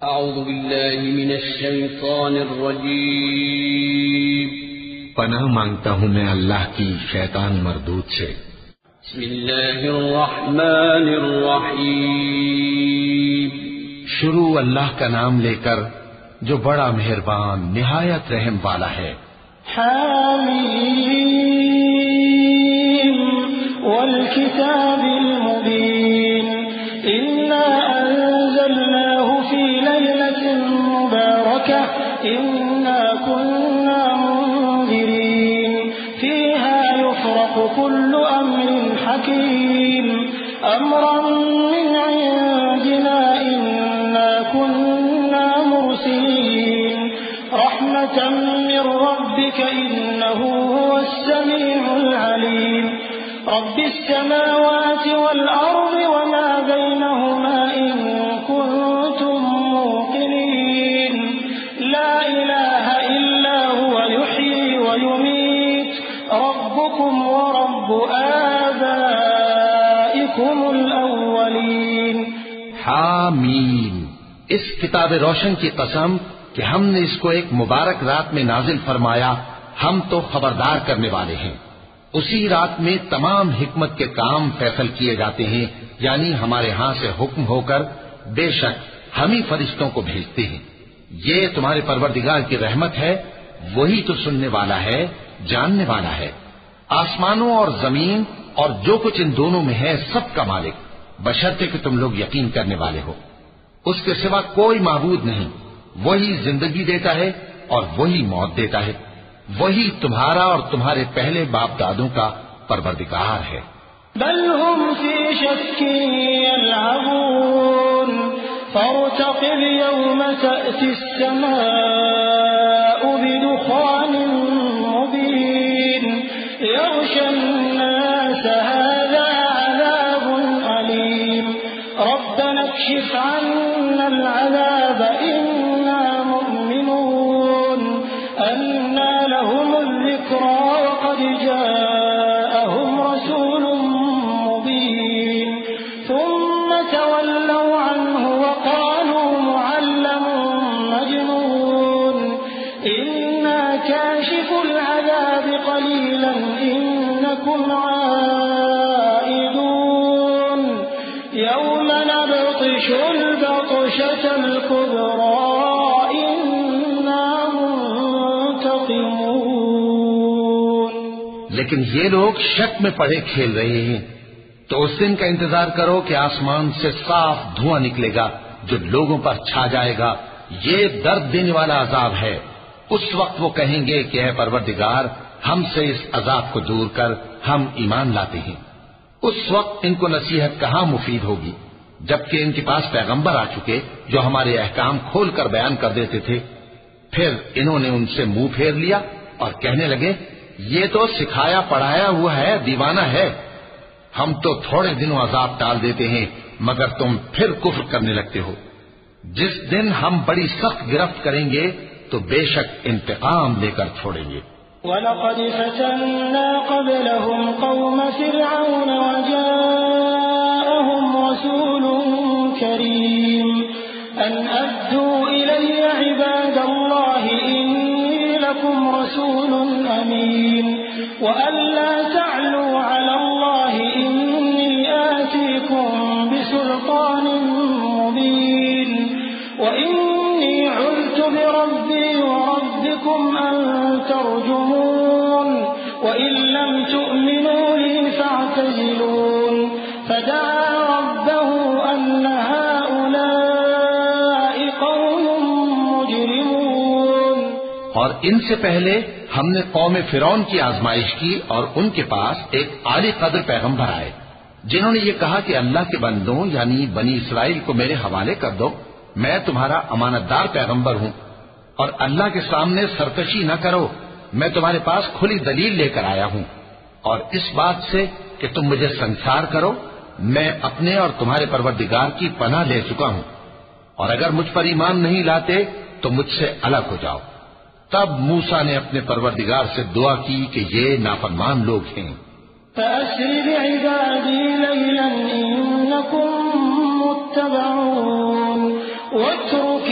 اعوذ باللہ من الشیطان الرجیم پناہ مانگتا ہوں میں اللہ کی شیطان مردود سے۔ بسم اللہ الرحمن الرحیم شروع اللہ کا نام لے کر جو بڑا مہربان نہایت رحم والا ہے۔ حامیم والکتاب المبین انا انزلناه فی لیلۃ مبارکہ انا كنا منذرین فیہا یفرق كل امر حکیم امرا من عندنا انا كنا مرسلین رحمة من ربك إنه هو السميع العليم رب السماوات والأرض وما بينهما إن كنتم موقنين لا إله إلا هو يحيي ويميت ربكم ورب آبائكم الأولين۔ حامیم، اس کتاب روشن کی قسم کہ ہم نے اس کو ایک مبارک رات میں نازل فرمایا، ہم تو خبردار کرنے والے ہیں۔ اسی رات میں تمام حکمت کے کام فیصل کیے جاتے ہیں، یعنی ہمارے ہاں سے حکم ہو کر بے شک ہم ہی فرشتوں کو بھیجتے ہیں۔ یہ تمہارے پروردگار کی رحمت ہے، وہی تو سننے والا ہے، جاننے والا ہے۔ آسمانوں اور زمین اور جو کچھ ان دونوں میں ہے سب کا مالک، بشرطے کہ تم لوگ یقین کرنے والے ہو۔ اس کے سوا کوئی معبود نہیں، وہی زندگی دیتا ہے اور وہی موت دیتا ہے، وہی تمہارا اور تمہارے پہلے باپ دادوں کا پروردگار ہے۔ بل هم في شك يلعبون فارتقب يوم تأتي السماء بدخان مبين يغشى الناس هذا عذاب أليم ربنا اكشف عنا العذاب إنا مؤمنون أنى لهم الذكرى وقد جاءهم رسول مبين ثم تولوا عنه وقالوا معلم مجنون إنا كاشف العذاب قليلا إنكم عائدون يوم نبطش البطشة الكبرى لیکن یہ لوگ شک میں پڑے کھیل رہے ہیں، تو اس دن کا انتظار کرو کہ آسمان سے صاف دھواں نکلے گا جو لوگوں پر چھا جائے گا، یہ درد دینے والا عذاب ہے۔ اس وقت وہ کہیں گے کہ اے پروردگار، ہم سے اس عذاب کو دور کر، ہم ایمان لاتے ہیں۔ اس وقت ان کو نصیحت کہاں مفید ہوگی، جبکہ ان کے پاس پیغمبر آ چکے جو ہمارے احکام کھول کر بیان کر دیتے تھے۔ پھر انہوں نے ان سے منہ پھیر لیا اور کہنے لگے یہ تو سکھایا پڑھایا ہوا ہے، دیوانہ ہے، ہم تو تھوڑے دنوں عذاب ٹال دیتے ہیں مگر تم پھر کفر کرنے لگتے ہو۔ جس دن ہم بڑی سخت گرفت کریں گے تو بے شک انتقام لے کر چھوڑیں گے۔ وَلَقَدْ فَتَنَّا قَبْلَهُمْ قَوْمَ فِرْعَوْنَ وَجَاءَهُمْ رَسُولٌ كَرِيمٌ أَنْ أَدُّوا إِلَيَّ عِبَادَ اللَّهِ إِنِّي لَكُمْ رَسُولٌ أَمِينٌ وَأَلَّا تَعْلُوا عَلَى اللَّهِ إِنِّي آتِيكُمْ بِسُلْطَانٍ مُبِينٍ وَإِنِّي عُذْتُ بِرَبِّي وَرَبِّكُمْ أَن تَرْجُمُونِ وَإِن لَّمْ تُؤْمِنُوا لِي فَاعْتَزِلُونِ فَدَعَا رَبَّهُ أَنَّ هَٰؤُلَاءِ قَوْمٌ مُجْرِمُونَ۔ اور ان سے پہلے ہم نے قوم فرعون کی آزمائش کی اور ان کے پاس ایک عالی قدر پیغمبر آئے جنہوں نے یہ کہا کہ اللہ کے بندوں یعنی بنی اسرائیل کو میرے حوالے کر دو، میں تمہارا امانت دار پیغمبر ہوں، اور اللہ کے سامنے سرکشی نہ کرو، میں تمہارے پاس کھلی دلیل لے کر آیا ہوں، اور اس بات سے کہ تم مجھے سنسار کرو میں اپنے اور تمہارے پروردگار کی پناہ لے چکا ہوں، اور اگر مجھ پر ایمان نہیں لاتے تو مجھ سے الگ ہو جاؤ۔ تب موسیٰ نے اپنے پروردگار سے دعا کی کہ یہ نافرمان لوگ ہیں۔ فَأَسْرِ بِعِبَادِي لَيْلًا إِنَّكُمْ مُتَّبَعُونَ وَاتْرُكِ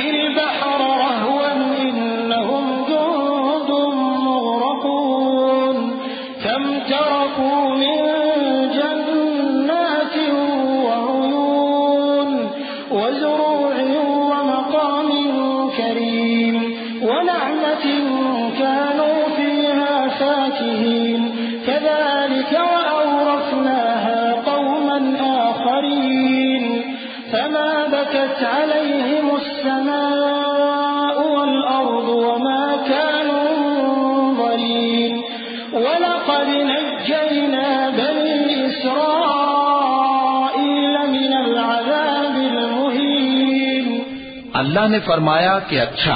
اللہ نے فرمایا کہ اچھا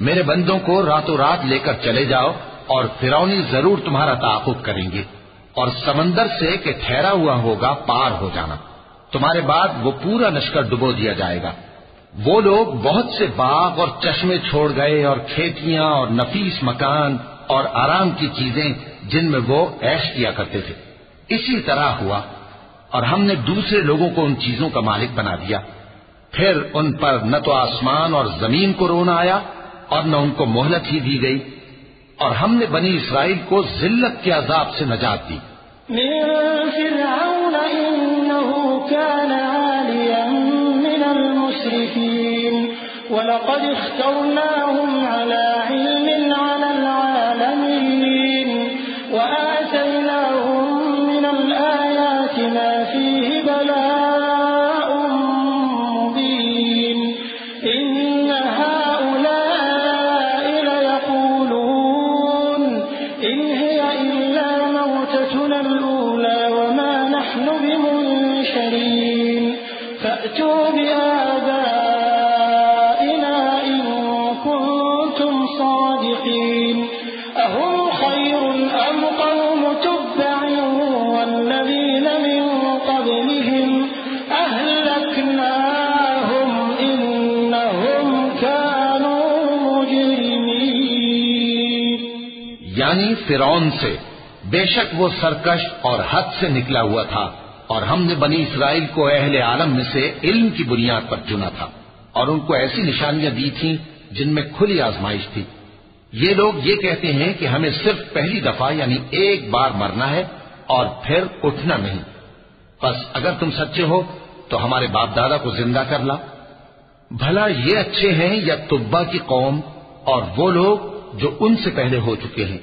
میرے بندوں کو راتوں رات لے کر چلے جاؤ اور فرعونی ضرور تمہارا تعاقب کریں گے، اور سمندر سے کہ ٹھہرا ہوا ہوگا پار ہو جانا، تمہارے بعد وہ پورا لشکر ڈبو دیا جائے گا۔ وہ لوگ بہت سے باغ اور چشمے چھوڑ گئے اور کھیتیاں اور نفیس مکان اور آرام کی چیزیں جن میں وہ عیش کیا کرتے تھے۔ اسی طرح ہوا، اور ہم نے دوسرے لوگوں کو ان چیزوں کا مالک بنا دیا، پھر ان پر نہ تو آسمان اور زمین کو رونا آیا اور نہ ان کو مہلت ہی دی گئی، اور ہم نے بنی اسرائیل کو ذلت کے عذاب سے نجات دی۔ من فرعون إنه كان عاليا من المسرفين ولقد اخترناهم على علم على العالمين وآتيناهم من الآيات ما فيه بلاء مبين إن هؤلاء ليقولون إن هي إلا موتتنا الأولى وما نحن بمنشرين فأتوا بآبائنا إن كنتم صادقين أهم خير أم قوم تبع والذين من قبلهم أهلكناهم إنهم كانوا مجرمين۔ یعنی فرعون سے بے شک وہ سرکش اور حد سے نکلا ہوا تھا، اور ہم نے بنی اسرائیل کو اہل عالم میں سے علم کی بنیاد پر چنا تھا، اور ان کو ایسی نشانیاں دی تھیں جن میں کھلی آزمائش تھی۔ یہ لوگ یہ کہتے ہیں کہ ہمیں صرف پہلی دفعہ یعنی ایک بار مرنا ہے اور پھر اٹھنا نہیں، بس اگر تم سچے ہو تو ہمارے باپ دادا کو زندہ کر لا۔ بھلا یہ اچھے ہیں یا تبا کی قوم اور وہ لوگ جو ان سے پہلے ہو چکے ہیں؟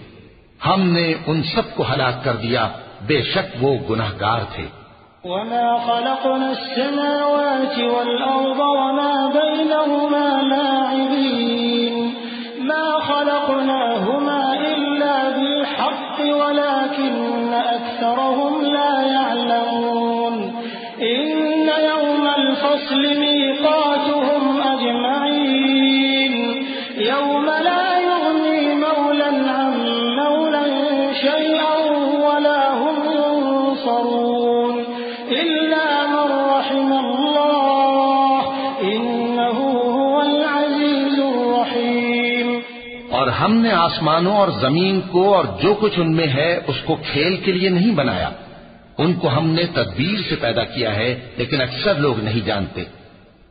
ہم نے ان سب کو ہلاک کر دیا، بے شک وہ گناہگار تھے۔ وما خلقنا السماوات والأرض وما بينهما لاعبين ما خلقناهما إلا بالحق ولكن أكثرهم لا يعلمون إن يوم الفصل ميقاتهم أجمعين يوم لا يغني مولا عن مولا شيئا ولا هم ينصرون إلا من رحم الله إنه هو العزيز الرحيم۔ اور ہم نے آسمانوں اور زمین کو اور جو کچھ ان میں ہے اس کو کھیل کے لیے نہیں بنایا، ان کو ہم نے تدبیر سے پیدا کیا ہے، لیکن اکثر لوگ نہیں جانتے۔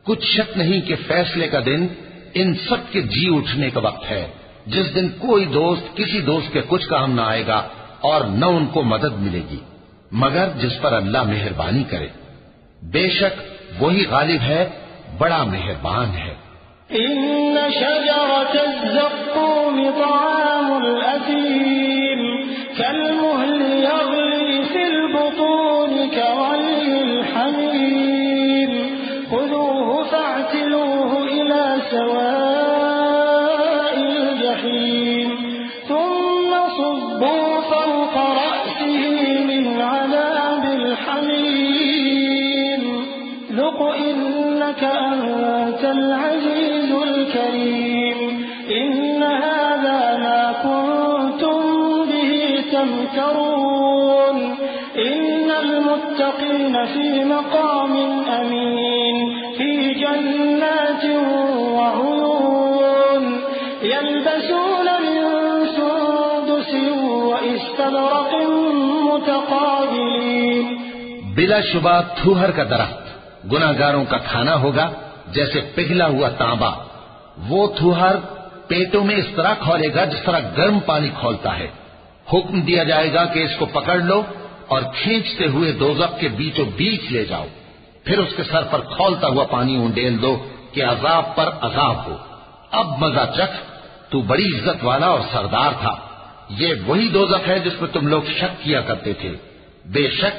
کچھ شک نہیں کہ فیصلے کا دن ان سب کے جی اٹھنے کا وقت ہے، جس دن کوئی دوست کسی دوست کے کچھ کام نہ آئے گا اور نہ ان کو مدد ملے گی مگر جس پر اللہ مہربانی کرے۔ بے شک وہی غالب ہے، بڑا مہربان ہے۔ إن شجرة الزقوم طعام الأثيم كالمهل يغلي في البطون كغلي الحميم خذوه فاعتلوه إلى سواء الجحيم ثم صبوا فوق رأسه من عذاب الحميم ذق إنك أنت العزيز الكريم إن هذا ما كنتم به تمترون إن المتقين في مقام أمين في جنات وعيون يلبسون من سندس وإستبرق متقابلين۔ بلا شبہ تھوہر کا درخت گناہگاروں کا کھانا ہوگا جیسے پگھلا ہوا تانبا۔ وہ تھوہر پیٹوں میں اس طرح کھولے گا جس طرح گرم پانی کھولتا ہے۔ حکم دیا جائے گا کہ اس کو پکڑ لو اور کھینچتے ہوئے دوزخ کے بیچوں بیچ لے جاؤ، پھر اس کے سر پر کھولتا ہوا پانی اونڈیل دو کہ عذاب پر عذاب ہو۔ اب مزہ چکھ، تو بڑی عزت والا اور سردار تھا۔ یہ وہی دوزخ ہے جس میں تم لوگ شک کیا کرتے تھے۔ بے شک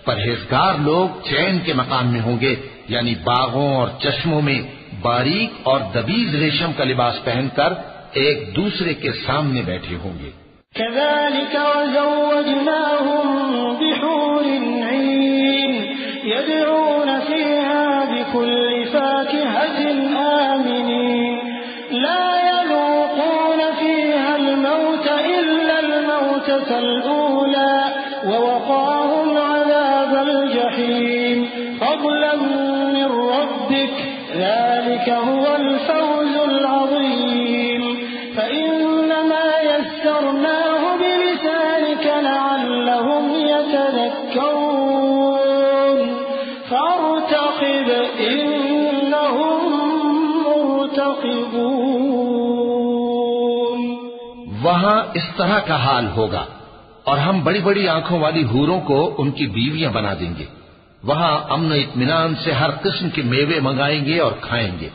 پرہیزگار لوگ چین کے مقام میں ہوں گے، یعنی باغوں اور چشموں میں باریک اور دبیز ریشم کا لباس پہن کر ایک دوسرے کے سامنے بیٹھے ہوں گے۔ كذلك وزوجناهم بحور عين يدعون فيها بكل فاكهة آمنين الضربة الأولى ووقاهم عذاب الجحيم فضلا من ربك ذلك هو الفوز العظيم فإنما يسرناه بلسانك لعلهم يتذكرون فارتقب إنهم مرتقبون. وہاں اس طرح کا حال ہوگا اور ہم بڑی بڑی آنکھوں والی حوروں کو ان کی بیویاں بنا دیں گے. وہاں امن و اطمینان سے ہر قسم کے میوے منگائیں گے اور کھائیں گے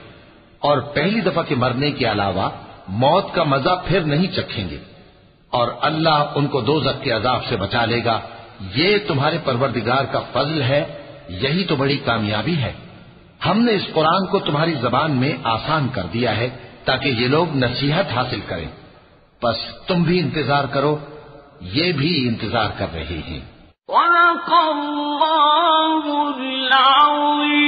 اور پہلی دفعہ کے مرنے کے علاوہ موت کا مزہ پھر نہیں چکھیں گے اور اللہ ان کو دوزخ کے عذاب سے بچا لے گا. یہ تمہارے پروردگار کا فضل ہے, یہی تو بڑی کامیابی ہے. ہم نے اس قرآن کو تمہاری زبان میں آسان کر دیا ہے تاکہ یہ لوگ نصیحت حاصل کریں. بس تم بھی انتظار کرو, یہ بھی انتظار کر رہے ہیں. صدق اللہ العظیم.